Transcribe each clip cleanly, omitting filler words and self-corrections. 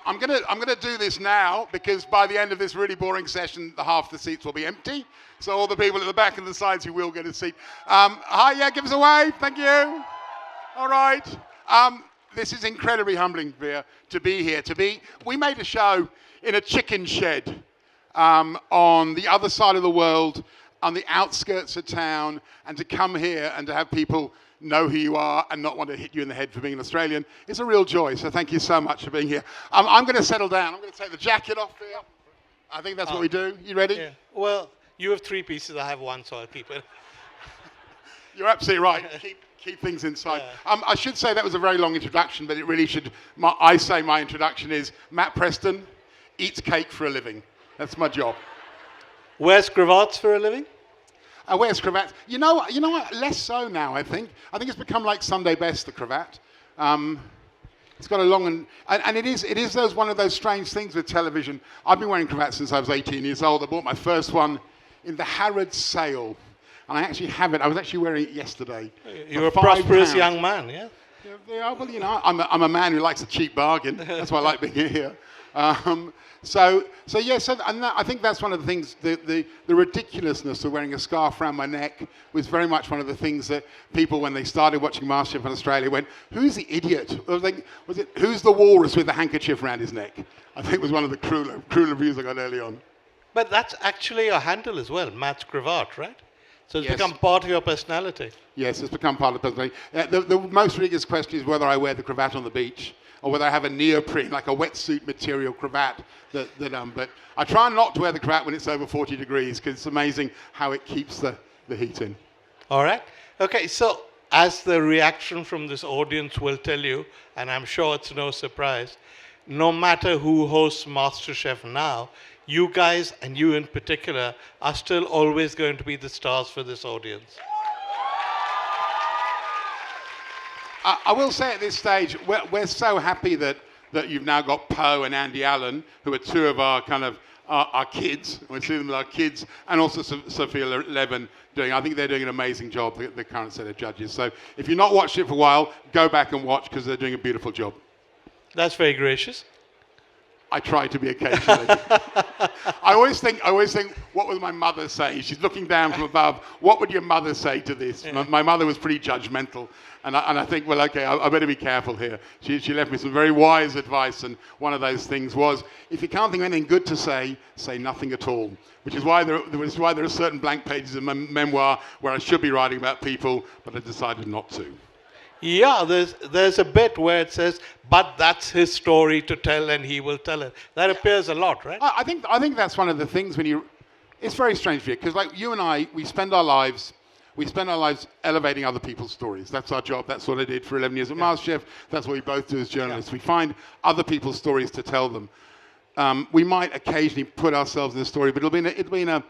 I'm gonna do this now because by the end of this really boring session, the half the seats will be empty. So all the people at the back and the sides who will get a seat. Hi, yeah, give us a wave. Thank you. All right. This is incredibly humbling, Vir, to be here. We made a show in a chicken shed on the other side of the world, on the outskirts of town, and to come here and to have people know who you are and not want to hit you in the head for being an Australian is a real joy. So thank you so much for being here. I'm going to settle down. I'm going to take the jacket off here. I think that's what we do. You ready? Yeah. Well, you have 3 pieces. I have 1, so I'll keep it. You're absolutely right. Keep things inside. I should say that was a very long introduction, but it really should. I say my introduction is Matt Preston eats cake for a living. That's my job. Wears cravats for a living? Wears cravats. You know what? Less so now, I think. I think it's become like Sunday best, the cravat. It's got a long and it is one of those strange things with television. I've been wearing cravats since I was 18 years old. I bought my first one in the Harrods sale. And I actually have it. I was actually wearing it yesterday. You're a prosperous young man, yeah? Yeah, well, I'm a man who likes a cheap bargain. That's why I like being here. I think that's one of the things, the ridiculousness of wearing a scarf around my neck was very much one of the things that people, when they started watching Masterchef in Australia, went, who's the idiot? Who's the walrus with the handkerchief around his neck? I think it was one of the crueler views I got early on. But that's actually your handle as well, Matt's Cravat, right? So it's Yes. become part of your personality. Yes, it's become part of the personality. The most ridiculous question is whether I wear the cravat on the beach or whether I have a neoprene, like a wetsuit material cravat. But I try not to wear the cravat when it's over 40 degrees because it's amazing how it keeps the heat in. All right. Okay, so as the reaction from this audience will tell you, and I'm sure it's no surprise, no matter who hosts MasterChef now, you guys, and you in particular, are still always going to be the stars for this audience. I will say at this stage, we're so happy that you've now got Poe and Andy Allen, who are 2 of our kind of our kids. We see them as our kids, and also Sophia Levin doing. I think they're doing an amazing job. The current set of judges. So if you've not watched it for a while, go back and watch because they're doing a beautiful job. That's very gracious. I try to be occasionally. I always think, what would my mother say? She's looking down from above. What would your mother say to this? Yeah. My mother was pretty judgmental. And I think, well, okay, I better be careful here. She left me some very wise advice. And one of those things was, if you can't think of anything good to say nothing at all. Which is why there are certain blank pages in my memoir where I should be writing about people, but I decided not to. Yeah, there's a bit where it says, but that's his story to tell and he will tell it. That appears a lot, right? I think that's one of the things it's very strange for you, because like you and I, we spend our lives elevating other people's stories. That's our job. That's what I did for 11 years at Masterchef. That's what we both do as journalists. We find other people's stories to tell them. We might occasionally put ourselves in the story, but it'll be in a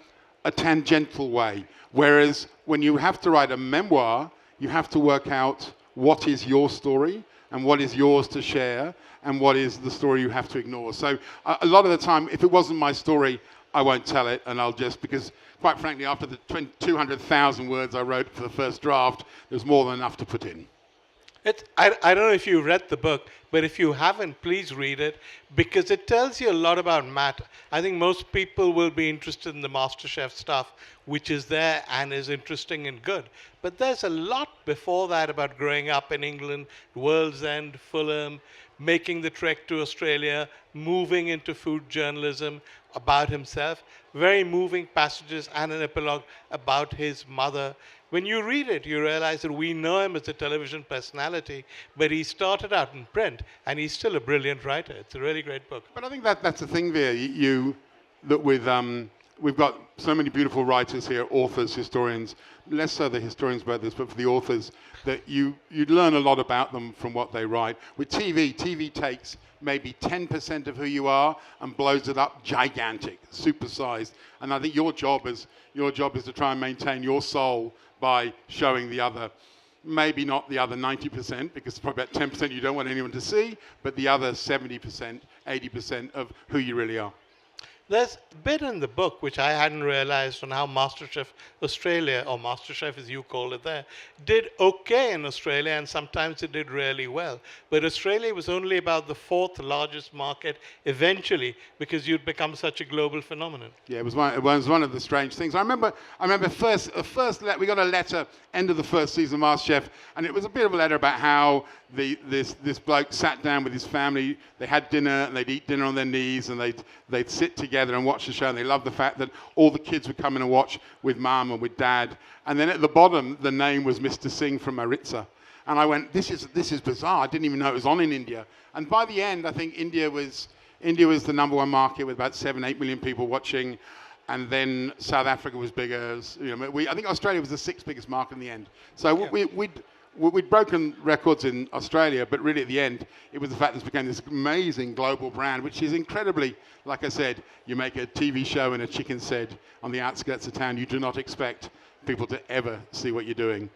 tangential way. Whereas when you have to write a memoir, you have to work out what is your story and what is yours to share and what is the story you have to ignore. So a lot of the time, if it wasn't my story, I won't tell it, and because quite frankly, after the 200,000 words I wrote for the first draft, there's more than enough to put in. I don't know if you read the book, but if you haven't, please read it, because it tells you a lot about Matt. I think most people will be interested in the MasterChef stuff, which is there and is interesting and good. But there's a lot before that about growing up in England, World's End, Fulham, making the trek to Australia, moving into food journalism, about himself. Very moving passages and an epilogue about his mother. When you read it, you realize that we know him as a television personality, but he started out in print, and he's still a brilliant writer. It's a really great book. But I think that's the thing there. We've got so many beautiful writers here, authors, historians, less so the historians about this, but for the authors, that you learn a lot about them from what they write. With TV takes maybe 10% of who you are and blows it up gigantic, supersized. And I think your job is to try and maintain your soul by showing the other, maybe not the other 90%, because it's probably about 10% you don't want anyone to see, but the other 70%, 80% of who you really are. There's a bit in the book which I hadn't realized on how MasterChef Australia, or MasterChef as you call it there, did okay in Australia, and sometimes it did really well. But Australia was only about the fourth largest market eventually because you'd become such a global phenomenon. Yeah, it was one of the strange things. I remember we got a letter end of the first season of MasterChef, and it was a bit of a letter about how this bloke sat down with his family. They had dinner, and they'd eat dinner on their knees, and they'd sit together and watch the show. And they loved the fact that all the kids would come in and watch with mum and with dad. And then at the bottom, the name was Mr. Singh from Maritza. And I went, this is bizarre. I didn't even know it was on in India. And by the end, I think India was the number one market with about 7-8 million people watching. And then South Africa was bigger. I think Australia was the sixth biggest market in the end. So yeah. We'd broken records in Australia, but really at the end, it was the fact that this became this amazing global brand, which is incredibly, like I said, you make a TV show in a chicken shed on the outskirts of town, you do not expect people to ever see what you're doing.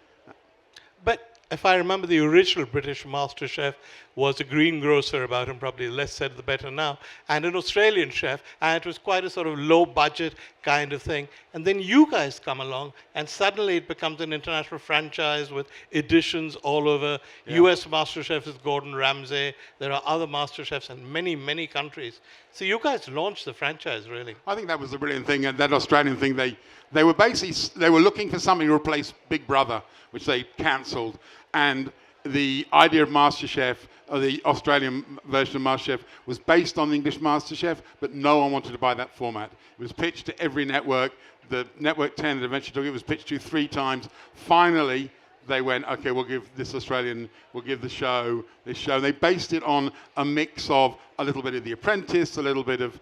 But if I remember, the original British MasterChef was a greengrocer, about him probably less said the better now, and an Australian chef, and it was quite a sort of low budget kind of thing. And then you guys come along, and suddenly it becomes an international franchise with editions all over. Yeah. US MasterChef is Gordon Ramsay. There are other MasterChefs in many, many countries. So you guys launched the franchise, really. I think that was the brilliant thing, and that Australian thing, they were looking for something to replace Big Brother, which they cancelled. And the idea of MasterChef, or the Australian version of MasterChef, was based on the English MasterChef, but no one wanted to buy that format. It was pitched to every network. The Network 10 that eventually took it was pitched to 3 times. Finally, they went, okay, we'll give the show this show. They based it on a mix of a little bit of The Apprentice, a little bit of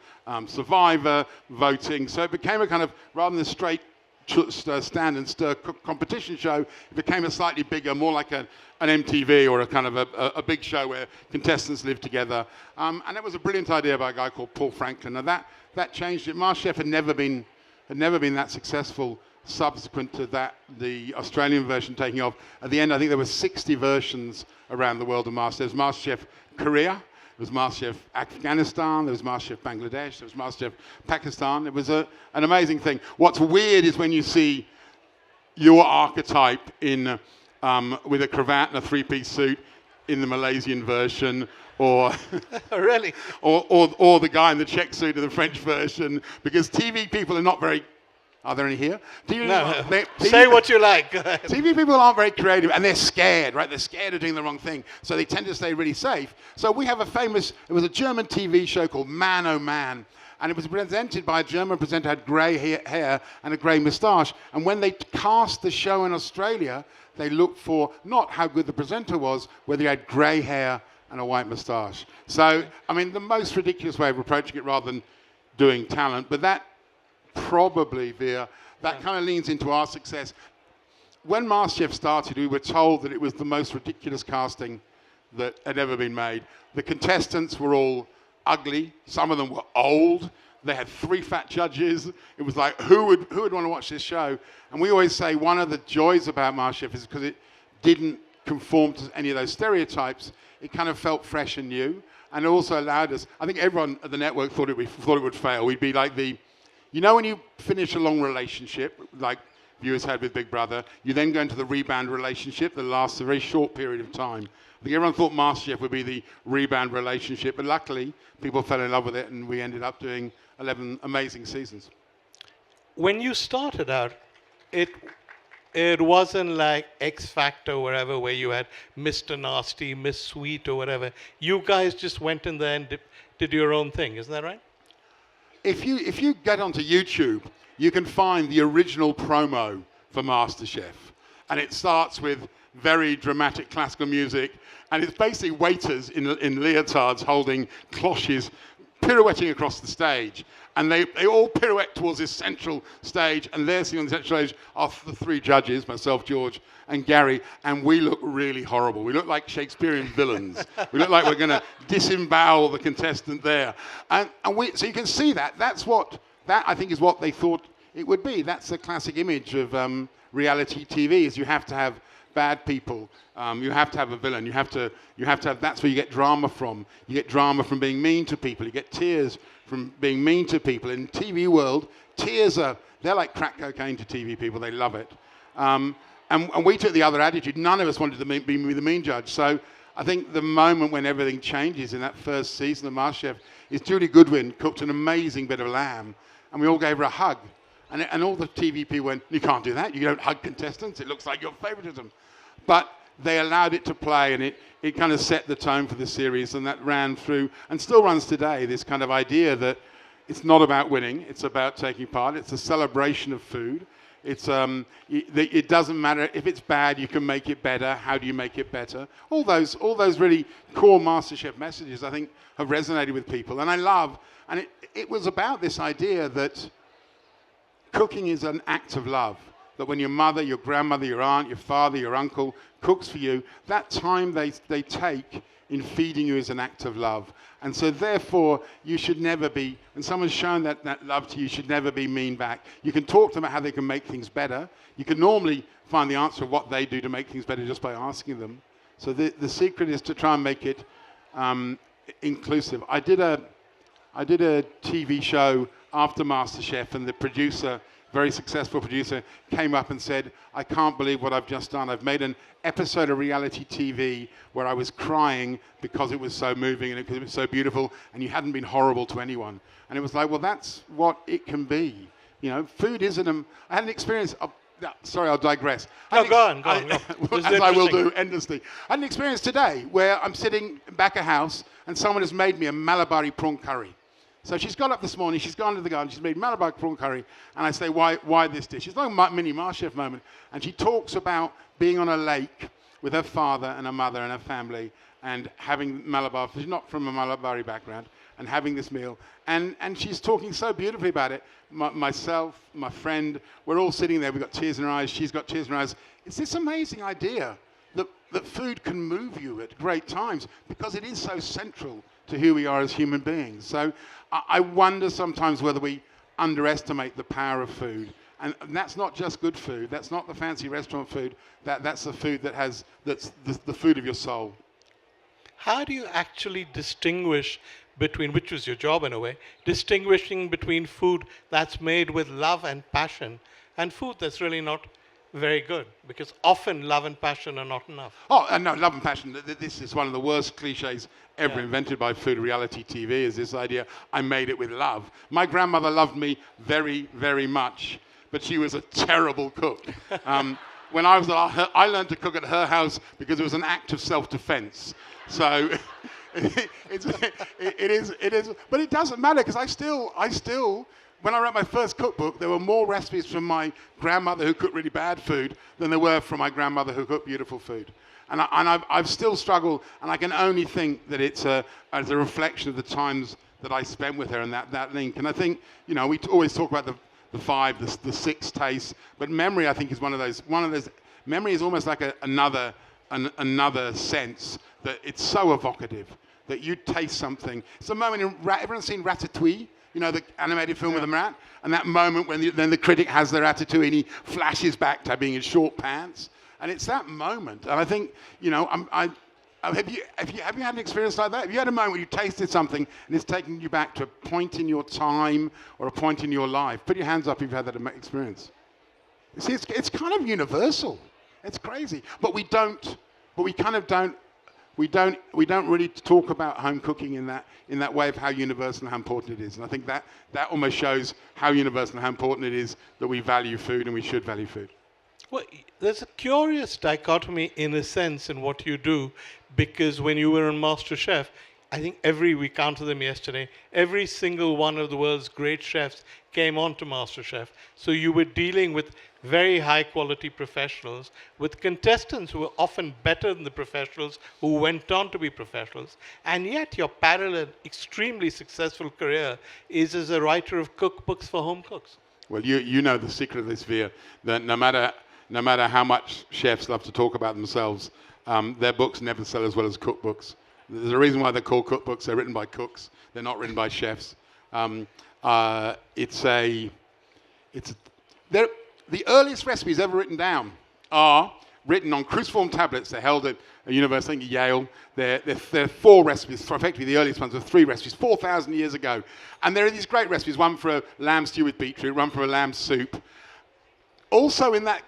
Survivor, voting. So it became a kind of, rather than a straight stand and stir competition show, it became a slightly bigger, more like an MTV or a kind of a big show where contestants live together. And it was a brilliant idea by a guy called Paul Franklin. And that changed it. MasterChef had never been that successful subsequent to that, the Australian version taking off. At the end, I think there were 60 versions around the world of MasterChef. There was MasterChef Korea, there was MasterChef Afghanistan, there was MasterChef Bangladesh, there was MasterChef Pakistan. It was an amazing thing. What's weird is when you see your archetype in with a cravat and a 3-piece suit in the Malaysian version, or really, or the guy in the check suit in the French version, because TV people are not very. Are there any here? Say what you like. TV people aren't very creative, and they're scared, right? They're scared of doing the wrong thing, so they tend to stay really safe. So we have it was a German TV show called Man Oh Man, and it was presented by a German presenter who had grey hair and a grey moustache. And when they cast the show in Australia, they looked for not how good the presenter was, whether he had grey hair and a white moustache. So, I mean, the most ridiculous way of approaching it rather than doing talent, but that probably, Vir, that kind of leans into our success. When MasterChef started, we were told that it was the most ridiculous casting that had ever been made. The contestants were all ugly. Some of them were old. They had 3 fat judges. It was like, who would want to watch this show? And we always say one of the joys about MasterChef is because it didn't conform to any of those stereotypes. It kind of felt fresh and new, and it also allowed us. I think everyone at the network thought it would fail. We'd be like when you finish a long relationship, like viewers had with Big Brother, you then go into the rebound relationship that lasts a very short period of time. I think everyone thought MasterChef would be the rebound relationship, but luckily people fell in love with it, and we ended up doing 11 amazing seasons. When you started out, it wasn't like X Factor or wherever, where you had Mr. Nasty, Miss Sweet or whatever. You guys just went in there and did your own thing, isn't that right? If you get onto YouTube, you can find the original promo for MasterChef. And it starts with very dramatic classical music. And it's basically waiters in leotards holding cloches pirouetting across the stage. And they all pirouette towards this central stage. And there sitting on the central stage are the 3 judges, myself, George, and Gary. And we look really horrible. We look like Shakespearean villains. We look like we're going to disembowel the contestant there. So you can see that. That I think is what they thought it would be. That's the classic image of reality TV, is you have to have bad people. You have to have a villain. You have to have. That's where you get drama from. You get drama from being mean to people. You get tears from being mean to people. In TV world, tears they're like crack cocaine to TV people. They love it. And we took the other attitude. None of us wanted to be the mean judge. So I think the moment when everything changes in that first season of MasterChef is Julie Goodwin cooked an amazing bit of lamb, and we all gave her a hug. And all the TV people went, you can't do that. You don't hug contestants. It looks like your favoritism. But they allowed it to play, and it kind of set the tone for the series, and that ran through and still runs today, this kind of idea that it's not about winning. It's about taking part. It's a celebration of food. It doesn't matter if it's bad, you can make it better. How do you make it better? All those really core MasterChef messages, I think, have resonated with people. And I love, and it was about this idea that cooking is an act of love. That when your mother, your grandmother, your aunt, your father, your uncle cooks for you, that time they take in feeding you is an act of love. And so therefore, you should never be, when someone's shown that love to you, you should never be mean back. You can talk to them about how they can make things better. You can normally find the answer of what they do to make things better just by asking them. So the secret is to try and make it inclusive. I did a TV show after MasterChef, and the producer, very successful producer, came up and said, I can't believe what I've just done. I've made an episode of reality TV where I was crying because it was so moving and because it was so beautiful, and you hadn't been horrible to anyone. And it was like, well, that's what it can be. You know, food isn't I had an experience of, sorry, I'll digress. No, go on. As I will do endlessly. I had an experience today where I'm sitting back a house and someone has made me a Malabari prawn curry. So she's got up this morning, she's gone to the garden, she's made Malabar prawn curry, and I say, why this dish? It's like a mini MasterChef moment. And she talks about being on a lake with her father and her mother and her family, and having Malabar, she's not from a Malabari background, and having this meal. And she's talking so beautifully about it. Myself, my friend, we're all sitting there, we've got tears in our eyes, she's got tears in her eyes. It's this amazing idea that food can move you at great times, because it is so central to who we are as human beings. So I wonder sometimes whether we underestimate the power of food. And that's not just good food. That's not the fancy restaurant food. That's the food that's the food of your soul. How do you actually distinguish between, which was your job in a way, distinguishing between food that's made with love and passion and food that's really not very good? Because often love and passion are not enough. Oh, no, love and passion. This is one of the worst cliches ever invented by food reality TV, is this idea, I made it with love. My grandmother loved me very, very much, but she was a terrible cook. When I was I learned to cook at her house because it was an act of self-defense. So it is, but it doesn't matter, because I still, when I wrote my first cookbook, there were more recipes from my grandmother who cooked really bad food than there were from my grandmother who cooked beautiful food. And I've still struggled, and I can only think that it's a reflection of the times that I spent with her and that link. And I think, you know, we always talk about the five, the six tastes, but memory, I think, is one of those. Memory is almost like another sense that it's so evocative that you taste something. It's a moment in everyone's seen Ratatouille, you know, the animated film with the rat, and that moment when then the critic has the ratatouille and he flashes back to being in short pants, and it's that moment. And I think, you know, have you had an experience like that? Have you had a moment where you tasted something and it's taken you back to a point in your time or a point in your life? Put your hands up if you've had that experience. You see, it's kind of universal. It's crazy, but we don't really talk about home cooking in that way of how universal and how important it is. And I think that almost shows how universal and how important it is that we value food, and we should value food. Well, there's a curious dichotomy in a sense in what you do, because when you were on MasterChef, I think we counted them yesterday, every single one of the world's great chefs came on to MasterChef. So you were dealing with very high quality professionals, with contestants who were often better than the professionals who went on to be professionals. And yet your parallel, extremely successful career is as a writer of cookbooks for home cooks. Well, you know the secret of this, Vir, that no matter how much chefs love to talk about themselves, their books never sell as well as cookbooks. There's a reason why they're called cookbooks. They're written by cooks. They're not written by chefs. The earliest recipes ever written down are written on cruciform tablets. They're held at a university, I think Yale. They're 4 recipes. Effectively, the earliest ones were 3 recipes, 4,000 years ago. And there are these great recipes, one for a lamb stew with beetroot, one for a lamb soup. Also in that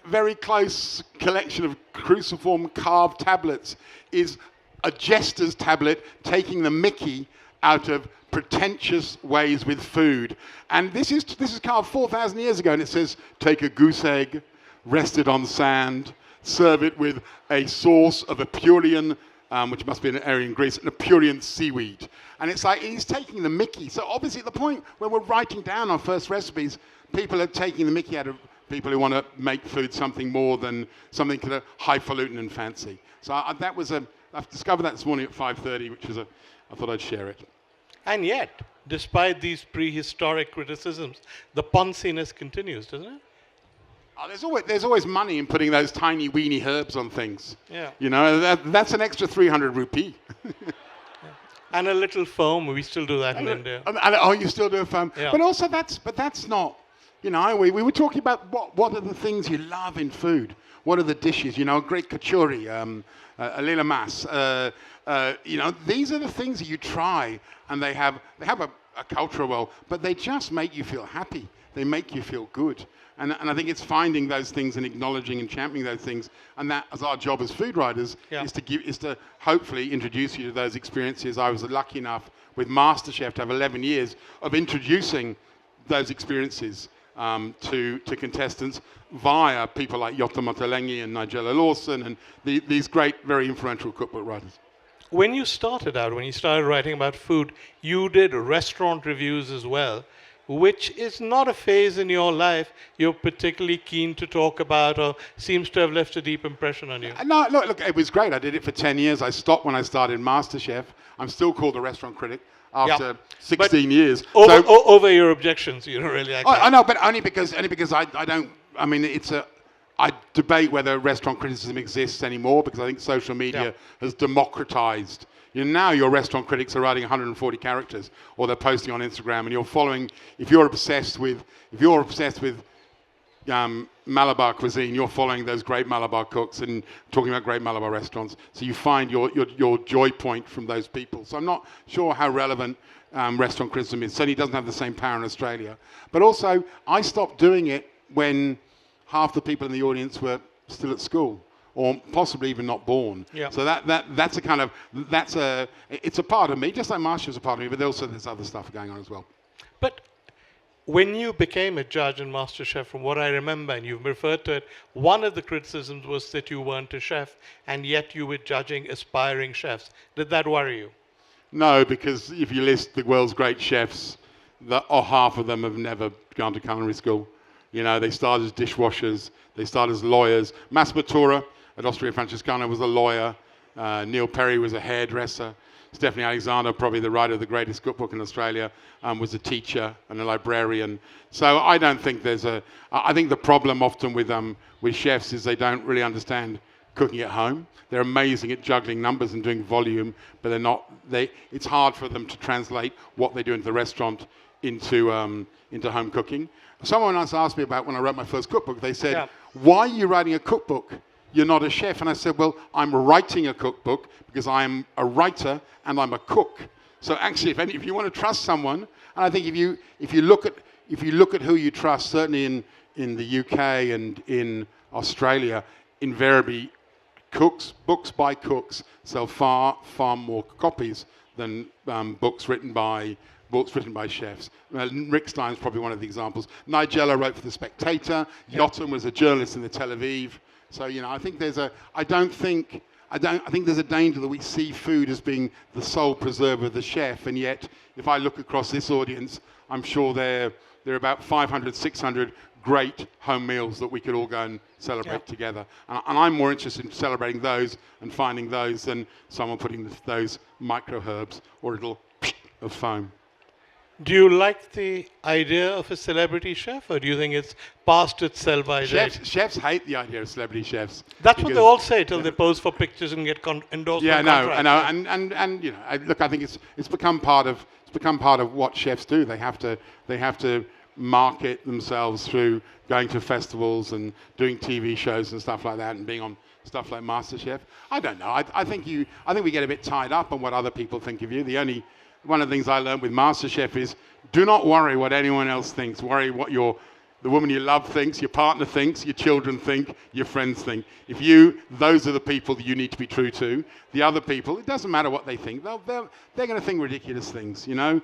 very close collection of cruciform carved tablets is a jester's tablet taking the mickey out of pretentious ways with food. And this is carved 4,000 years ago, and it says, take a goose egg, rest it on sand, serve it with a sauce of Epicurean, which must be an area in Greece, an Epicurean seaweed. And it's like, he's taking the mickey. So obviously at the point where we're writing down our first recipes, people are taking the mickey out of people who want to make food something more than something kind of highfalutin and fancy. So I've discovered that this morning at 5:30, I thought I'd share it. And yet, despite these prehistoric criticisms, the ponciness continues, doesn't it? Oh, there's always money in putting those tiny weeny herbs on things. Yeah. You know, that's an extra 300 rupee. And a little foam, we still do that in India. Oh, you still do a foam. Yeah. But also that's not, you know, we were talking about what are the things you love in food? What are the dishes? You know, a great kachori, a lila mas. You know, these are the things that you try, and they have a cultural role, but they just make you feel happy. They make you feel good. And I think it's finding those things and acknowledging and championing those things. And that, as our job as food writers, is to hopefully introduce you to those experiences. I was lucky enough with Masterchef to have 11 years of introducing those experiences to contestants via people like Yotta Motalengi and Nigella Lawson and these great, very influential cookbook writers. When you started writing about food, you did restaurant reviews as well, which is not a phase in your life you're particularly keen to talk about or seems to have left a deep impression on you. No, look, it was great. I did it for 10 years. I stopped when I started MasterChef. I'm still called a restaurant critic after 16 years. Over your objections, you don't really like I know, but only because I don't, I mean, I debate whether restaurant criticism exists anymore because I think social media has democratized. You know, now your restaurant critics are writing 140 characters, or they're posting on Instagram, and you're following. If you're obsessed with Malabar cuisine, you're following those great Malabar cooks and talking about great Malabar restaurants. So you find your joy point from those people. So I'm not sure how relevant restaurant criticism is. Certainly doesn't have the same power in Australia. But also, I stopped doing it when half the people in the audience were still at school, or possibly even not born. Yeah. So it's a part of me, just like Masterchef's a part of me, but also there's other stuff going on as well. But when you became a judge in MasterChef, from what I remember, and you've referred to it, one of the criticisms was that you weren't a chef, and yet you were judging aspiring chefs. Did that worry you? No, because if you list the world's great chefs, half of them have never gone to culinary school. You know, they started as dishwashers, they started as lawyers. Mas Matura at Austria Francescana was a lawyer. Neil Perry was a hairdresser. Stephanie Alexander, probably the writer of the greatest cookbook in Australia, was a teacher and a librarian. So I don't think I think the problem often with chefs is they don't really understand cooking at home. They're amazing at juggling numbers and doing volume, but it's hard for them to translate what they do into the restaurant into home cooking. Someone once asked me about when I wrote my first cookbook, they said, why are you writing a cookbook? You're not a chef. And I said, well, I'm writing a cookbook because I'm a writer and I'm a cook. So actually, if you want to trust someone, and I think if you look at who you trust, certainly in the UK and in Australia, invariably books by cooks sell far, far more copies than books written by chefs. Rick Stein's probably one of the examples. Nigella wrote for The Spectator. Yotam was a journalist in the Tel Aviv. So, you know, I think I think there's a danger that we see food as being the sole preserver of the chef. And yet, if I look across this audience, I'm sure there are about 500, 600 great home meals that we could all go and celebrate together. And I'm more interested in celebrating those and finding those than someone putting those micro herbs or a little of foam. Do you like the idea of a celebrity chef, or do you think it's past its sell-by date? Chefs hate the idea of celebrity chefs. That's what they all say till they pose for pictures and get endorsement. Yeah, I know, and you know, look, I think it's become part of what chefs do. They have to market themselves through going to festivals and doing TV shows and stuff like that and being on stuff like MasterChef. I don't know. I think we get a bit tied up on what other people think of you. One of the things I learned with MasterChef is do not worry what anyone else thinks. Worry what the woman you love thinks, your partner thinks, your children think, your friends think. Those are the people that you need to be true to. The other people, it doesn't matter what they think. They're going to think ridiculous things, you know.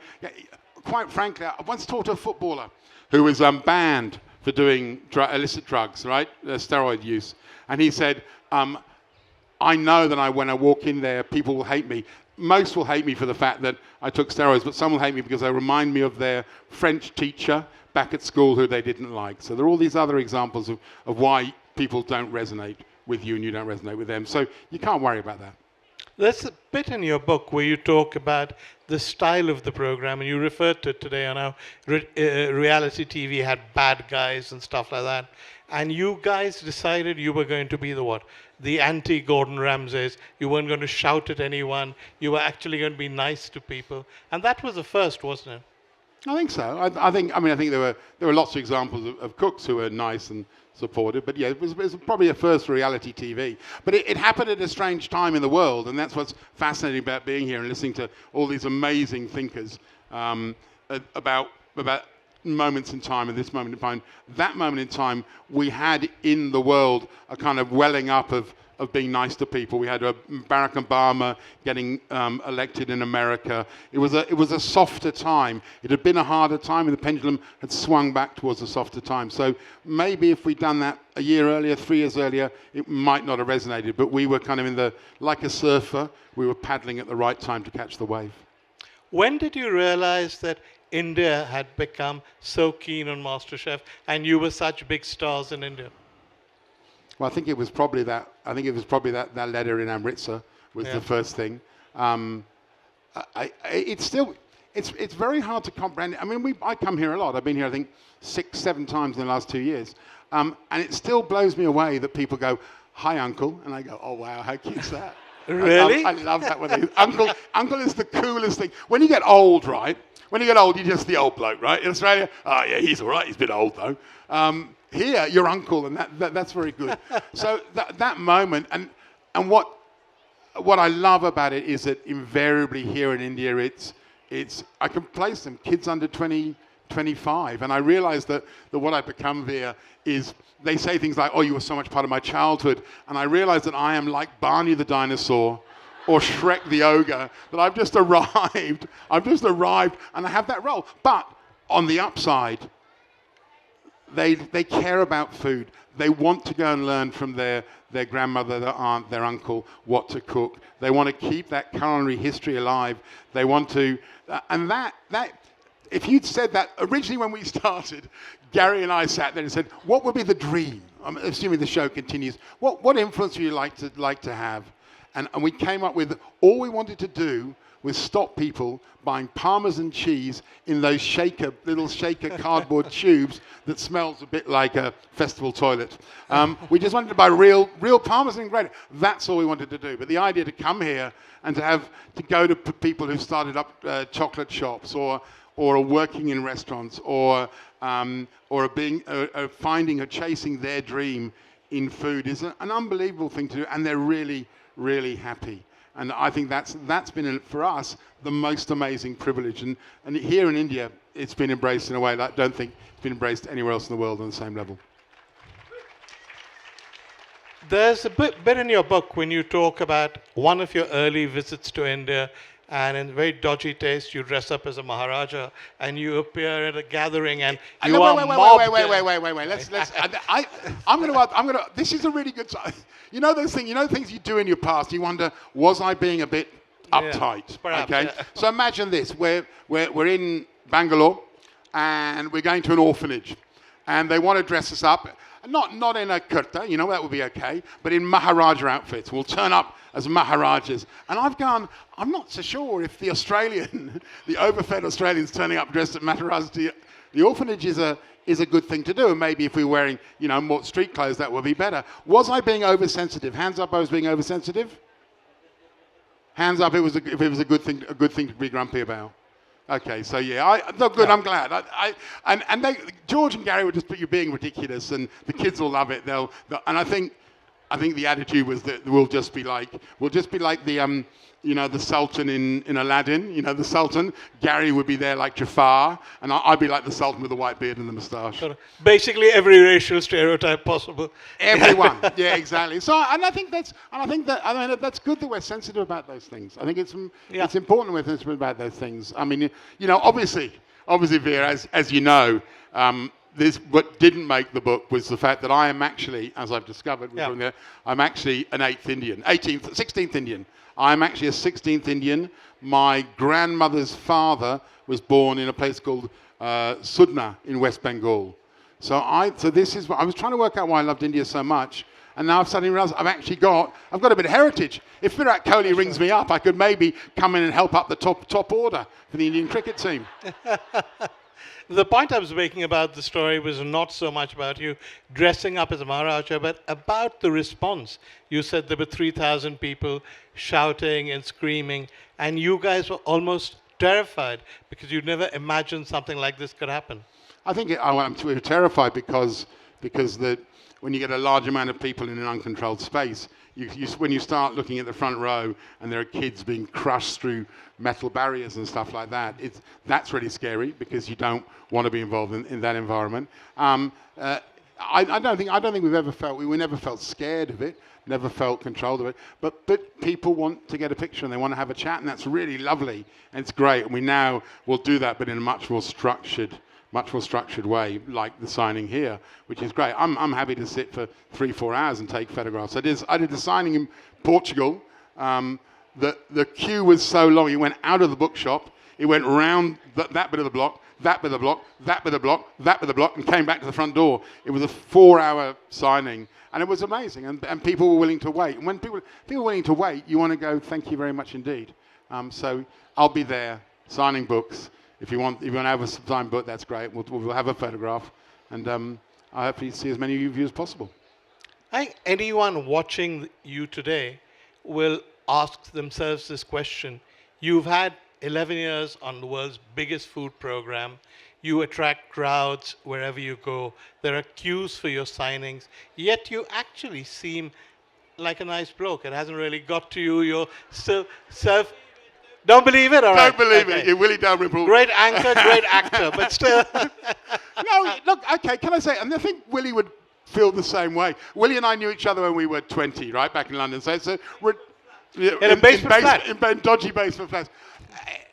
Quite frankly, I once talked to a footballer who was banned for doing illicit drugs, right, steroid use. And he said, I know that when I walk in there, people will hate me. Most will hate me for the fact that I took steroids, but some will hate me because they remind me of their French teacher back at school who they didn't like. So there are all these other examples of why people don't resonate with you and you don't resonate with them. So you can't worry about that. There's a bit in your book where you talk about the style of the program, and you referred to it today on how reality TV had bad guys and stuff like that. And you guys decided you were going to be the anti-Gordon Ramsays. You weren't going to shout at anyone. You were actually going to be nice to people. And that was the first, wasn't it? I think so. I think there were lots of examples of cooks who were nice and supportive, but yeah, it was probably a first reality TV. But it happened at a strange time in the world, and that's what's fascinating about being here and listening to all these amazing thinkers about moments in time, and this moment in time. That moment in time, we had in the world a kind of welling up of being nice to people. We had Barack Obama getting elected in America. It was a softer time. It had been a harder time, and the pendulum had swung back towards a softer time. So maybe if we'd done that a year earlier, 3 years earlier, it might not have resonated. But we were kind of like a surfer, we were paddling at the right time to catch the wave. When did you realize that India had become so keen on MasterChef, and you were such big stars in India? Well, I think it was probably that. That letter in Amritsar was the first thing. It's very hard to comprehend. I mean, I come here a lot. I've been here, I think, 6-7 times in the last 2 years, and it still blows me away that people go, "Hi, Uncle," and I go, "Oh wow, how cute's that?" Really? I love that when they Uncle is the coolest thing. When you get old, right? When you get old, you're just the old bloke, right? In Australia, oh yeah, he's all right. He's a bit old though. Here, you're uncle, and that's very good. So that moment, and what I love about it is that invariably here in India, it's I can place them kids under 20, 25, and I realize that what I've become here is they say things like, "Oh, you were so much part of my childhood," and I realize that I am like Barney the dinosaur or Shrek the ogre, that I've just arrived, and I have that role. But on the upside, they care about food. They want to go and learn from their grandmother, their aunt, their uncle what to cook. They want to keep that culinary history alive. They want to, and that if you'd said that originally when we started, Gary and I sat there and said, what would be the dream? I'm assuming the show continues. What influence would you like to have? And we came up with all we wanted to do was stop people buying Parmesan cheese in those little shaker cardboard tubes that smells a bit like a festival toilet. We just wanted to buy real Parmesan and grate. That's all we wanted to do. But the idea to come here and to go to people who started up chocolate shops or are working in restaurants or are finding or chasing their dream in food is an unbelievable thing to do, and they're really, really happy. And I think that's been, for us, the most amazing privilege. And here in India, it's been embraced in a way that I don't think it's been embraced anywhere else in the world on the same level. There's a bit in your book when you talk about one of your early visits to India, and in very dodgy taste, you dress up as a Maharaja and you appear at a gathering and you are mobbed. Wait. I'm gonna. This is a really good time. You know those things. You know things you do in your past. You wonder, was I being a bit uptight? Perhaps, okay. Yeah. So imagine this: we're in Bangalore, and we're going to an orphanage, and they want to dress us up. Not in a kurta, that would be okay, but in Maharaja outfits. We'll turn up as Maharajas. And I've gone, I'm not so sure if the overfed Australians turning up dressed as Maharajas to the orphanage is a good thing to do. And maybe if we were wearing, more street clothes, that would be better. Was I being oversensitive? Hands up, I was being oversensitive? Hands up if it was a good thing to be grumpy about. Okay, so yeah, no, good. Yeah. I'm glad. And George and Gary would just put you being ridiculous, and the kids will love it. And I think the attitude was that we'll just be like the the Sultan in Aladdin. You know, the Sultan. Gary would be there like Jafar, and I'd be like the Sultan with the white beard and the moustache. Sort of basically every racial stereotype possible. Everyone, yeah, exactly. So, I think that's good that we're sensitive about those things. I think it's important we're sensitive about those things. I mean, obviously, Vir, as you know, what didn't make the book was the fact that I am actually, as I've discovered, I'm actually an 16th Indian. I'm actually a 16th Indian. My grandmother's father was born in a place called Sudna in West Bengal. So this is what I was trying to work out why I loved India so much, and now I've suddenly realised I've got a bit of heritage. If Virat Kohli rings me up, I could maybe come in and help up the top order for the Indian cricket team. The point I was making about the story was not so much about you dressing up as a Maharaja, but about the response. You said there were 3,000 people shouting and screaming, and you guys were almost terrified because you'd never imagined something like this could happen. I think we're terrified because when you get a large amount of people in an uncontrolled space, when you start looking at the front row and there are kids being crushed through metal barriers and stuff like that, that's really scary because you don't want to be involved in that environment. I don't think we never felt scared of it, never felt controlled of it. But people want to get a picture and they want to have a chat, and that's really lovely and it's great. And we now will do that, but in a much more structured way, like the signing here, which is great. I'm happy to sit for 3-4 hours and take photographs. I did the signing in Portugal. The queue was so long. It went out of the bookshop. It went round that bit of the block, that bit of the block, that bit of the block, that bit of the block, and came back to the front door. It was a 4-hour signing, and it was amazing. And people were willing to wait. And when people are willing to wait, you want to go, thank you very much indeed. So I'll be there signing books. If you want to have a signed book, that's great. We'll have a photograph, and I hope you see as many of you as possible. I think anyone watching you today will ask themselves this question. You've had 11 years on the world's biggest food program. You attract crowds wherever you go. There are queues for your signings, yet you actually seem like a nice bloke. It hasn't really got to you. You're still Don't believe it? All right. Don't believe it. You're Willie Dalrymple. Great anchor, great actor, but still. No, look, okay, can I say, and I think Willie would feel the same way. Willie and I knew each other when we were 20, right, back in London. So we're in a basement flat. In dodgy basement flats.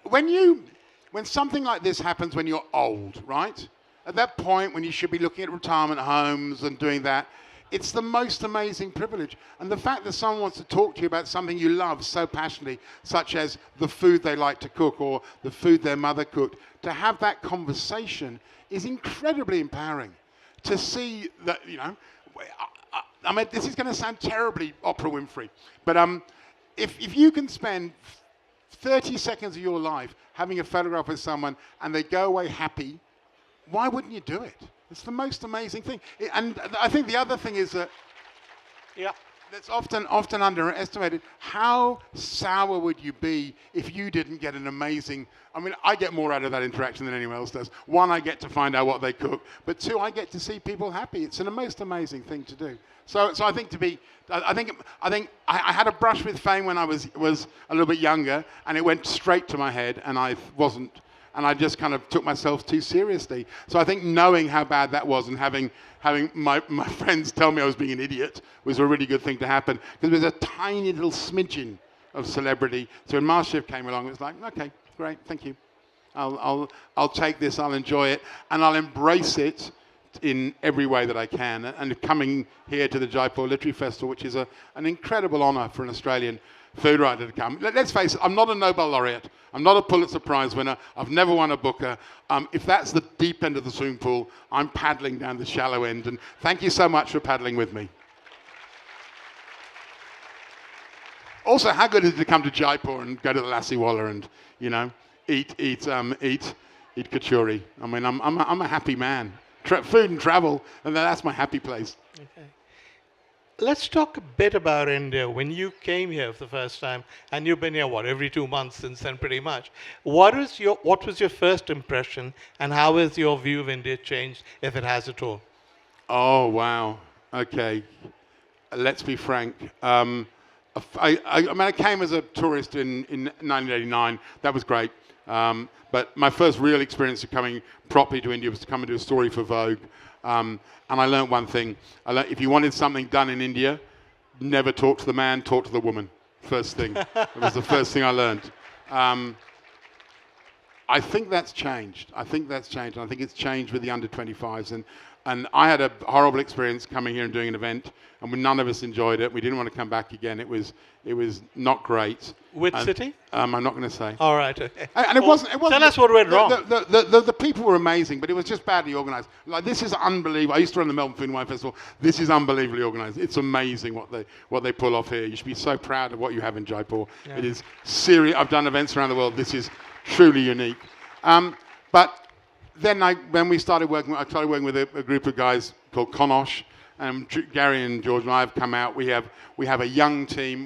When something like this happens when you're old, right, at that point when you should be looking at retirement homes and doing that, it's the most amazing privilege. And the fact that someone wants to talk to you about something you love so passionately, such as the food they like to cook or the food their mother cooked, to have that conversation is incredibly empowering. To see that, I mean, this is going to sound terribly Oprah Winfrey, but if you can spend 30 seconds of your life having a photograph with someone and they go away happy, why wouldn't you do it? It's the most amazing thing. And I think the other thing is that that's often underestimated. How sour would you be if you didn't get an amazing... I mean, I get more out of that interaction than anyone else does. One, I get to find out what they cook. But two, I get to see people happy. It's the most amazing thing to do. So I think I had a brush with fame when I was a little bit younger, and it went straight to my head, and I just kind of took myself too seriously. So I think knowing how bad that was and having my friends tell me I was being an idiot was a really good thing to happen, because there was a tiny little smidgen of celebrity. So when Masterchef came along, it was like, okay, great, thank you. I'll take this, I'll enjoy it, and I'll embrace it in every way that I can. And coming here to the Jaipur Literary Festival, which is an incredible honour for an Australian food writer to come. Let's face it, I'm not a Nobel laureate. I'm not a Pulitzer Prize winner. I've never won a Booker. If that's the deep end of the swimming pool, I'm paddling down the shallow end. And thank you so much for paddling with me. Also, how good is it to come to Jaipur and go to the Lassi-Walla and, eat kachori? I mean, I'm a happy man. Food and travel, and that's my happy place. Okay. Let's talk a bit about India. When you came here for the first time, and you've been here, what, every 2 months since then, pretty much. What was your first impression, and how has your view of India changed, if it has at all? Oh, wow. Okay. Let's be frank. I came as a tourist in 1989. That was great. But my first real experience of coming properly to India was to come and do a story for Vogue. And I learned one thing. I learned if you wanted something done in India, never talk to the man, talk to the woman. First thing. It was the first thing I learned. I think that's changed. I think that's changed. And I think it's changed with the under 25s. And I had a horrible experience coming here and doing an event, and none of us enjoyed it. We didn't want to come back again. It was not great. Which city? I'm not going to say. All right. Okay. And it wasn't. Tell us what went wrong. The people were amazing, but it was just badly organised. Like, this is unbelievable. I used to run the Melbourne Food and Wine Festival. This is unbelievably organised. It's amazing what they pull off here. You should be so proud of what you have in Jaipur. Yeah. It is serious. I've done events around the world. This is truly unique. But then when I started working with a group of guys called Konosh, and Gary and George and I have come out. We have a young team.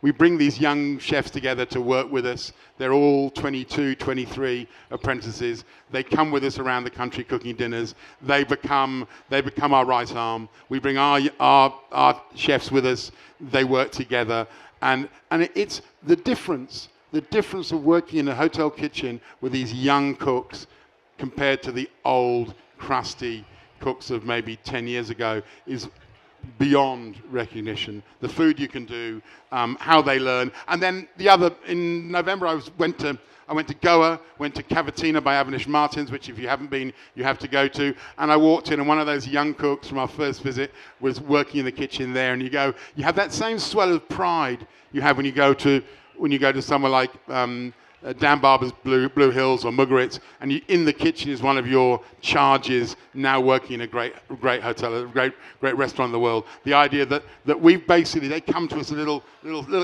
We bring these young chefs together to work with us. They're all 22, 23 apprentices. They come with us around the country cooking dinners. They become our right arm. We bring our chefs with us. They work together, and it's the difference. The difference of working in a hotel kitchen with these young cooks compared to the old, crusty cooks of maybe 10 years ago is beyond recognition. The food you can do, how they learn. And then in November, I went to Goa, went to Cavatina by Avanish Martins, which if you haven't been, you have to go to. And I walked in, and one of those young cooks from our first visit was working in the kitchen there. And you have that same swell of pride you have when you go to somewhere like Dan Barber's Blue Hills or Mugaritz, and in the kitchen is one of your charges now working in a great hotel, a great restaurant in the world. The idea that they come to us a little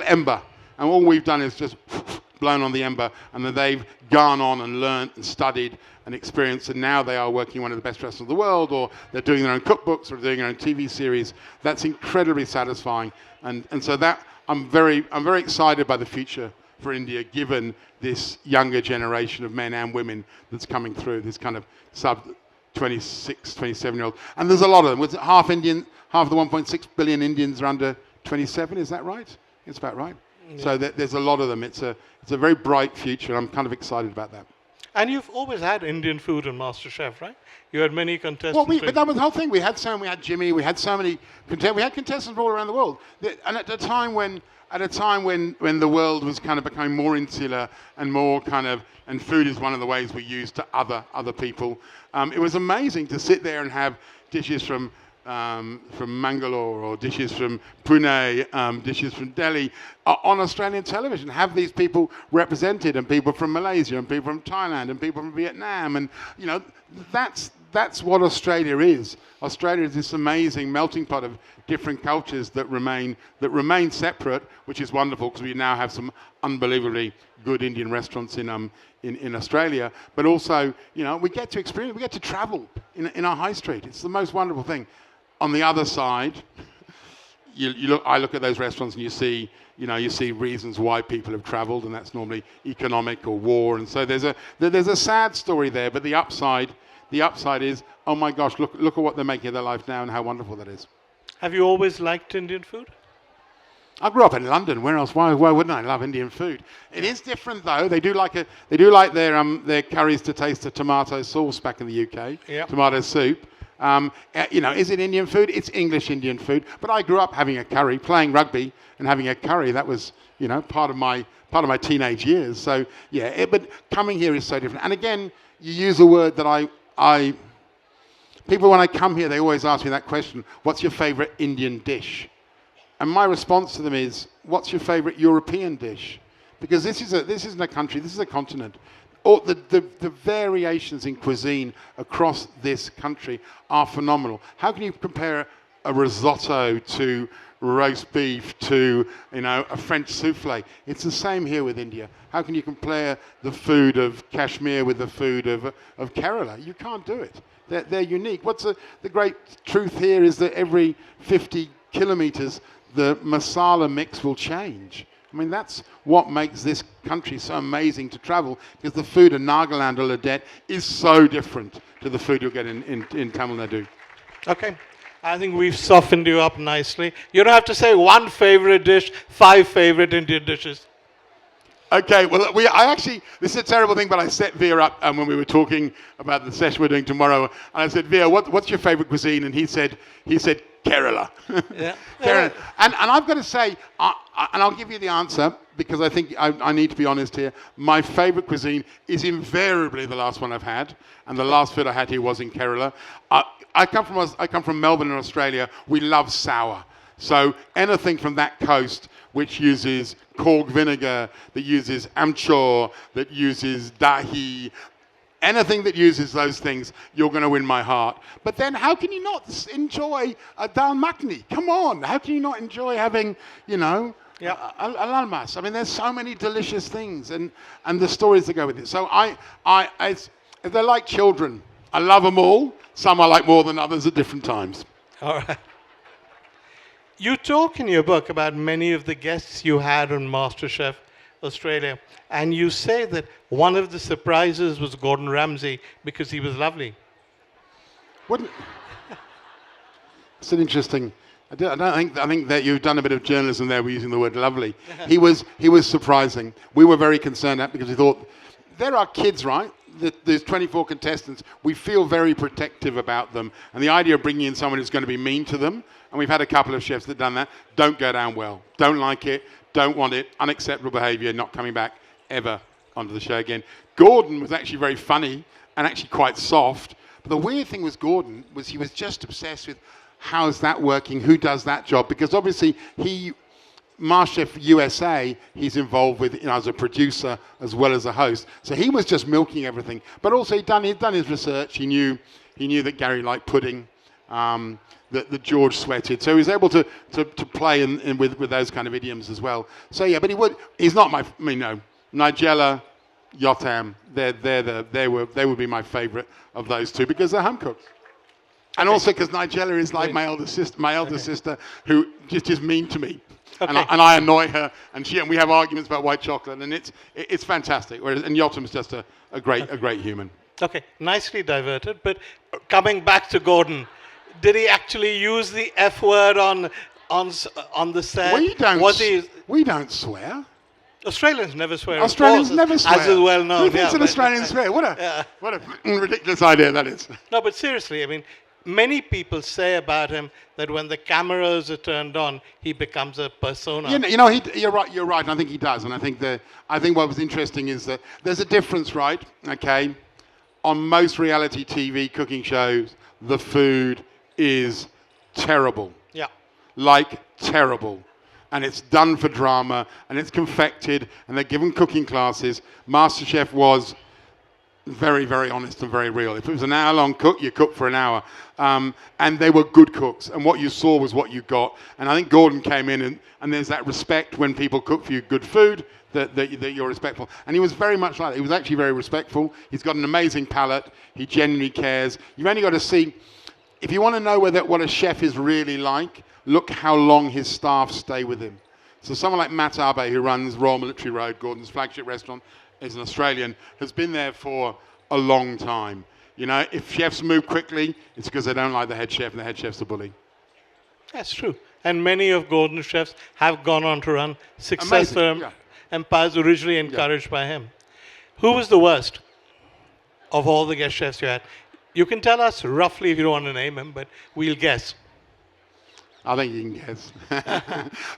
ember, and all we've done is just blown on the ember, and then they've gone on and learned and studied and experienced, and now they are working in one of the best restaurants in the world, or they're doing their own cookbooks or doing their own TV series. That's incredibly satisfying, and so that I'm very excited by the future for India, given this younger generation of men and women that's coming through, this kind of sub 26, 27-year-old. And there's a lot of them. Was it half Indian, half of the 1.6 billion Indians are under 27? Is that right? It's about right. Yeah. So there's a lot of them. It's a very bright future. I'm kind of excited about that. And you've always had Indian food in MasterChef, right? You had many contestants. Well, but that was the whole thing. We had Jimmy. We had so many contestants. We had contestants all around the world. And at a time when the world was kind of becoming more insular and more kind of, and food is one of the ways we use to other people. It was amazing to sit there and have dishes from Mangalore or dishes from Pune, dishes from Delhi on Australian television. Have these people represented, and people from Malaysia, and people from Thailand, and people from Vietnam, and that's what Australia is. Australia is this amazing melting pot of different cultures that remain separate, which is wonderful because we now have some unbelievably good Indian restaurants in Australia. But also, we get to experience, we get to travel in our high street. It's the most wonderful thing. On the other side, I look at those restaurants and you see reasons why people have travelled, and that's normally economic or war. And so there's a sad story there. But the upside is, oh my gosh, look at what they're making of their life now and how wonderful that is. Have you always liked Indian food? I grew up in London. Where else? Why wouldn't I love Indian food? It is different though. They do like their curries to taste of tomato sauce back in the UK. Yep. Tomato soup. Is it Indian food? It's English Indian food. But I grew up having a curry, playing rugby and having a curry. That was part of my teenage years. So yeah. But coming here is so different. And again, you use a word that people when I come here, they always ask me that question: what's your favourite Indian dish? And my response to them is, what's your favourite European dish? Because this isn't a country, this is a continent. All the variations in cuisine across this country are phenomenal. How can you compare a risotto to roast beef to a French souffle? It's the same here with India. How can you compare the food of Kashmir with the food of Kerala? You can't do it. They're unique. What's the great truth here is that every 50 kilometres, the masala mix will change. I mean, that's what makes this country so amazing to travel, because the food in Nagaland or Ladakh is so different to the food you'll get in Tamil Nadu. Okay. I think we've softened you up nicely. You don't have to say one favorite dish, 5 favorite Indian dishes. Okay, well, this is a terrible thing, but I set Vir up when we were talking about the session we're doing tomorrow, and I said, Vir, what's your favourite cuisine? And he said Kerala. Yeah. Kerala. And I've got to say, and I'll give you the answer, because I think I need to be honest here. My favourite cuisine is invariably the last one I've had, and the last food I had here was in Kerala. I come from Melbourne in Australia. We love sour. So anything from that coast which uses cork vinegar, that uses amchur, that uses dahi, anything that uses those things, you're going to win my heart. But then how can you not enjoy a dal makhni? Come on, how can you not enjoy having, a lalmas? I mean, there's so many delicious things and the stories that go with it. So they're like children. I love them all. Some I like more than others at different times. All right. You talk in your book about many of the guests you had on MasterChef Australia, and you say that one of the surprises was Gordon Ramsay because he was lovely. It's an interesting. I think that you've done a bit of journalism there. We're using the word lovely. He was surprising. We were very concerned at because we thought there are kids, right? There's 24 contestants. We feel very protective about them, and the idea of bringing in someone who's going to be mean to them. And we've had a couple of chefs that have done that. Don't go down well. Don't like it. Don't want it. Unacceptable behaviour. Not coming back ever onto the show again. Gordon was actually very funny and actually quite soft. But the weird thing with Gordon was he was just obsessed with how's that working, who does that job. Because obviously MasterChef USA, he's involved with as a producer as well as a host. So he was just milking everything. But also he'd done his research. He knew that Gary liked pudding. That George sweated, so he was able to play with those kind of idioms as well. So yeah, but he's not Nigella, Yotam, they would be my favourite of those two because they're home cooks, and also because Nigella is like my elder sister who just is mean to me, and I annoy her, and we have arguments about white chocolate, and it's fantastic. And Yotam's just a great human. Okay, nicely diverted, but coming back to Gordon. Did he actually use the F word on the set? We don't swear. Australians never swear. Australians never swear. As is well known. Who thinks an Australian swear? What a ridiculous idea that is. No, but seriously, I mean, many people say about him that when the cameras are turned on, he becomes a persona. You're right. You're right. And I think he does. And I think what was interesting is that there's a difference, right? Okay, on most reality TV cooking shows, the food is terrible. Yeah. Like terrible. And it's done for drama, and it's confected, and they're given cooking classes. MasterChef was very, very honest and very real. If it was an hour-long cook, you cook for an hour. And they were good cooks, and what you saw was what you got. And I think Gordon came in, and there's that respect when people cook for you good food, that you're respectful. And he was very much like that. He was actually very respectful. He's got an amazing palate. He genuinely cares. You've only got to see... If you want to know what a chef is really like, look how long his staff stay with him. So someone like Matt Abe, who runs Royal Military Road, Gordon's flagship restaurant, is an Australian, has been there for a long time. If chefs move quickly, it's because they don't like the head chef, and the head chef's a bully. That's true. And many of Gordon's chefs have gone on to run successful empires originally encouraged by him. Who was the worst of all the guest chefs you had? You can tell us roughly if you don't want to name him, but we'll guess. I think you can guess.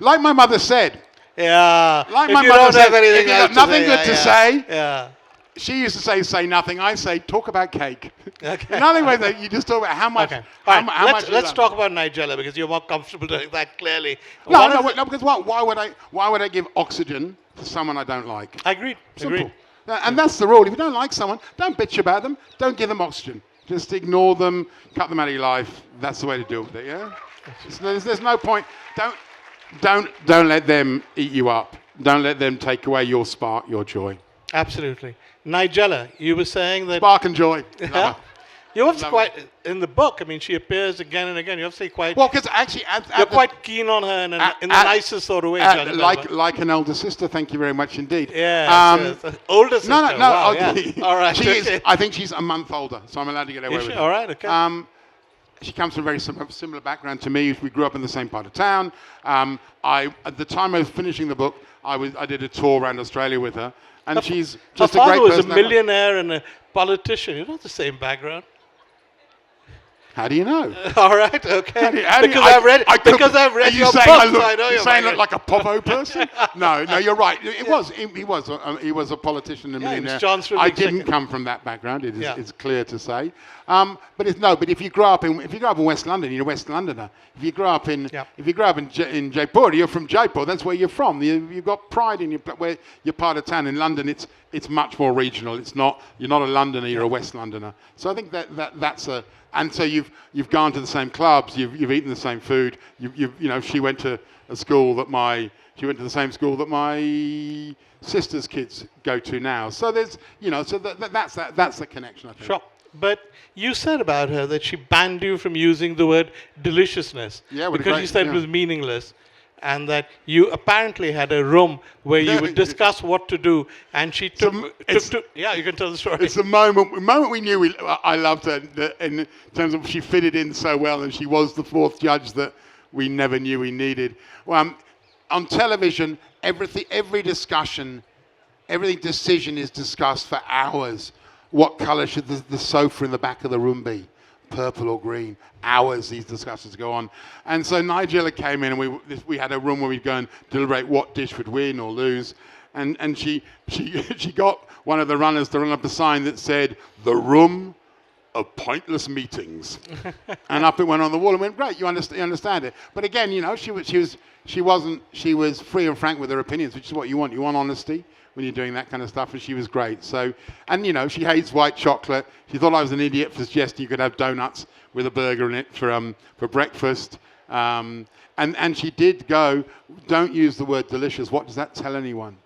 Like my mother said. Yeah. Like my mother said, if you've got nothing good to say, yeah. She used to say nothing. I say, talk about cake. Okay. In other words, you just talk about how much. Okay. How much let's talk about Nigella because you're more comfortable doing that clearly. No, because why would I give oxygen to someone I don't like? Agreed. Simple. And that's the rule. If you don't like someone, don't bitch about them. Don't give them oxygen. Just ignore them, cut them out of your life. That's the way to deal with it, yeah? There's no point. Don't let them eat you up. Don't let them take away your spark, your joy. Absolutely. Nigella, you were saying that... Spark and joy. You're obviously quite, in the book, I mean, she appears again and again. You're obviously quite, Well, because actually, you're quite keen on her in the nicest sort of way. like an elder sister. Thank you very much indeed. Yeah. Older sister. No. Wow, yeah. All right. I think she's a month older, so I'm allowed to get away with it. All right. Okay. She comes from a very similar background to me. We grew up in the same part of town. At the time I was finishing the book, I did a tour around Australia with her, and she's just a great person. Her father was a millionaire and a politician. You're not the same background. How do you know? All right, okay. Because I've read your books. I know you're saying I look like a Povo person? No, you're right. He was a politician and millionaire. I didn't come from that background. It's clear to say. But if you grow up in West London, you're a West Londoner. If you grow up in Jaipur, you're from Jaipur. That's where you're from. You've got pride in where you're part of town. In London, it's much more regional. You're not a Londoner. You're a West Londoner. So I think that's a. And so you've gone to the same clubs, you've eaten the same food. She went to the same school that my sister's kids go to now. So there's that's the connection, I think. Sure. But you said about her that she banned you from using the word deliciousness because you said it was meaningless. And that you apparently had a room where you would discuss what to do, and she took you can tell the story. It's the moment we knew I loved her in terms of she fitted in so well, and she was the fourth judge that we never knew we needed. On television, every decision is discussed for hours. What colour should the sofa in the back of the room be? Purple or green? Hours these discussions go on. And so Nigella came in, and we had a room where we'd go and deliberate what dish would win or lose. And she got one of the runners to run up a sign that said, "The room of pointless meetings." And up it went on the wall and went, "Great, you understand it." But again, she was free and frank with her opinions, which is what you want. You want honesty when you're doing that kind of stuff, and she was great. So, and she hates white chocolate. She thought I was an idiot for suggesting you could have donuts with a burger in it for breakfast. And she did go, "Don't use the word delicious. What does that tell anyone?"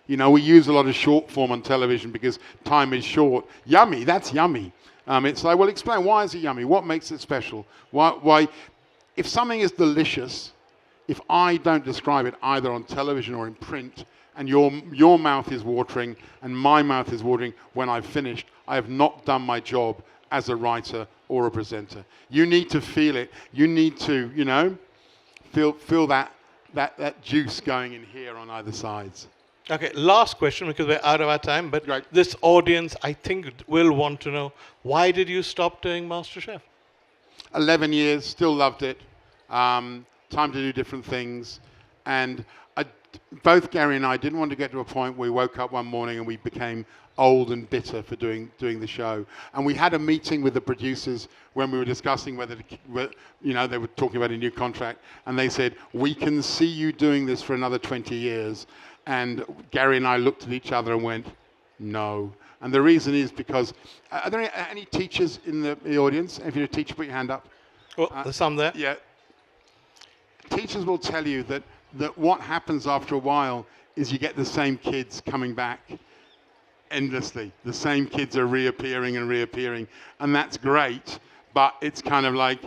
We use a lot of short form on television because time is short. Yummy, that's yummy. It's like, well, explain, why is it yummy? What makes it special? Why? If something is delicious, if I don't describe it either on television or in print, and your mouth is watering and my mouth is watering when I've finished, I have not done my job as a writer or a presenter. You need to feel it. You need to, feel that juice going in here on either sides. Okay, last question because we're out of our time, but this audience, I think, will want to know, why did you stop doing MasterChef? 11 years, still loved it. Time to do different things. And both Gary and I didn't want to get to a point where we woke up one morning and we became old and bitter for doing the show. And we had a meeting with the producers when we were discussing whether they were talking about a new contract, and they said, "We can see you doing this for another 20 years. And Gary and I looked at each other and went, "No." And the reason is because, are there any teachers in the audience? If you're a teacher, put your hand up. Well, there's some there. Yeah. Teachers will tell you that what happens after a while is you get the same kids coming back endlessly. The same kids are reappearing, and that's great, but it's kind of like,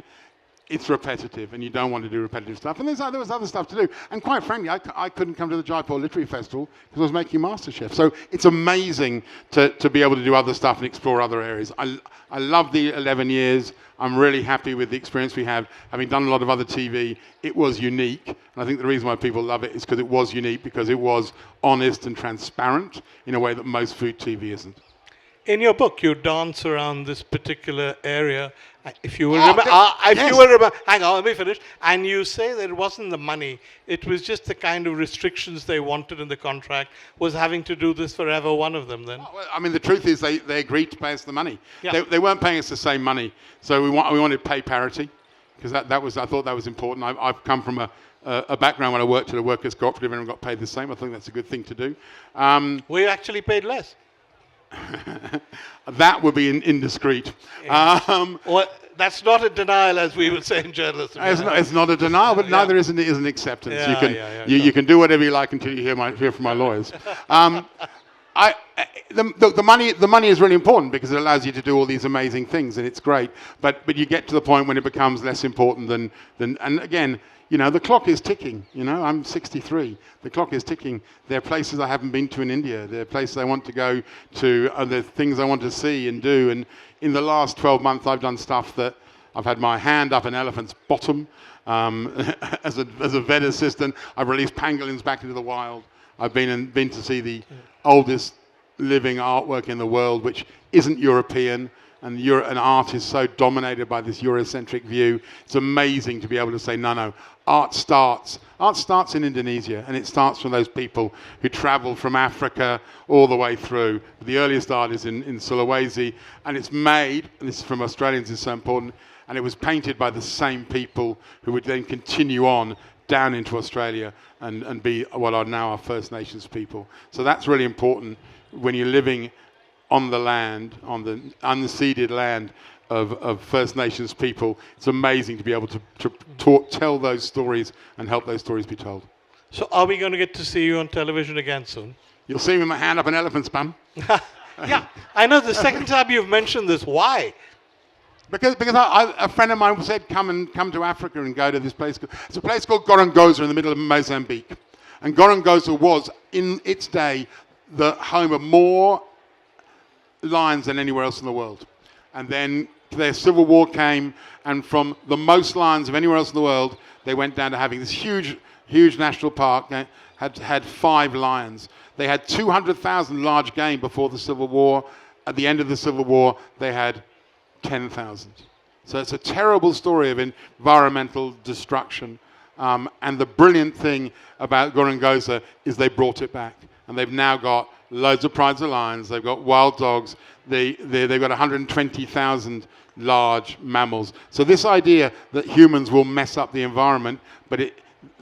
it's repetitive, and you don't want to do repetitive stuff. And there was other stuff to do. And quite frankly, I couldn't come to the Jaipur Literary Festival because I was making MasterChef. So it's amazing to be able to do other stuff and explore other areas. I love the 11 years. I'm really happy with the experience we have. Having done a lot of other TV, it was unique. And I think the reason why people love it is because it was unique, because it was honest and transparent in a way that most food TV isn't. In your book, you dance around this particular area. If you will remember, hang on, let me finish. And you say that it wasn't the money; it was just the kind of restrictions they wanted in the contract. Was having to do this forever one of them? Then? Well, I mean, the truth is they agreed to pay us the money. Yeah. They weren't paying us the same money, so we wanted pay parity, because I thought that was important. I've come from a background when I worked at a workers' cooperative and got paid the same. I think that's a good thing to do. We actually paid less. That would be indiscreet. Yeah. Well, that's not a denial, as we would say in journalism. It's not a denial, but neither is an acceptance. You can do whatever you like until you hear from my lawyers. the money is really important because it allows you to do all these amazing things, and it's great. But you get to the point when it becomes less important than and again, the clock is ticking. I'm 63. The clock is ticking. There are places I haven't been to in India. There are places I want to go to. There are things I want to see and do. And in the last 12 months, I've done stuff that I've had my hand up an elephant's bottom as a vet assistant. I've released pangolins back into the wild. I've been to see the oldest living artwork in the world, which isn't European, and art is so dominated by this Eurocentric view. It's amazing to be able to say, no, art starts in Indonesia, and it starts from those people who travel from Africa all the way through. The earliest art is in Sulawesi, and it's made, and this is from Australians, is so important, and it was painted by the same people who would then continue on down into Australia and be what are now our First Nations people. So that's really important when you're living on the land, on the unceded land of First Nations people. It's amazing to be able to tell those stories and help those stories be told. So are we going to get to see you on television again soon? You'll see me with my hand up an elephant's bum. Yeah, I know the second time you've mentioned this. Why? Because a friend of mine said, come to Africa and go to this place. It's a place called Gorongosa in the middle of Mozambique. And Gorongosa was, in its day, the home of more lions than anywhere else in the world. And then their civil war came, and from the most lions of anywhere else in the world, they went down to having this huge national park. Had 5 lions. They had 200,000 large game before the Civil War. At the end of the Civil War, they had 10,000. So it's a terrible story of environmental destruction. And the brilliant thing about Gorongosa is they brought it back. And they've now got loads of prides of lions. They've got wild dogs. They've got 120,000 large mammals. So this idea that humans will mess up the environment, but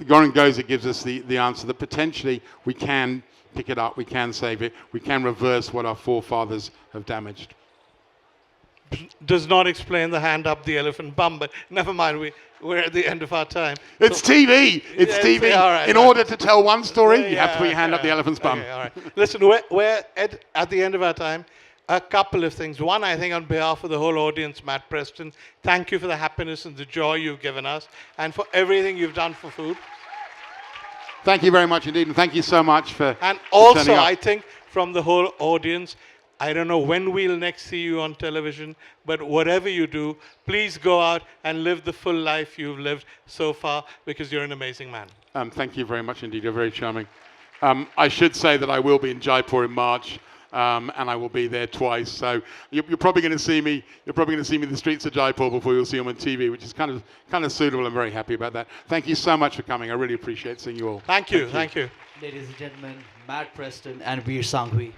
Gorongosa gives us the answer that potentially we can pick it up, we can save it, we can reverse what our forefathers have damaged. Does not explain the hand up the elephant bum, but never mind, we're at the end of our time. It's TV. It's TV. All right, In order to tell one story, you have to put your hand up the elephant's bum. Okay, all right. Listen, we're at the end of our time. A couple of things. One, I think on behalf of the whole audience, Matt Preston, thank you for the happiness and the joy you've given us and for everything you've done for food. Thank you very much indeed, and thank you so much for And also, turning up. I think from the whole audience, I don't know when we'll next see you on television, but whatever you do, please go out and live the full life you've lived so far, because you're an amazing man. Thank you very much indeed. You're very charming. I should say that I will be in Jaipur in March, and I will be there twice. So you're probably going to see me. You're probably going to see me in the streets of Jaipur before you'll see them on TV, which is kind of suitable. I'm very happy about that. Thank you so much for coming. I really appreciate seeing you all. Thank you. Ladies and gentlemen, Matt Preston and Vir Sanghvi.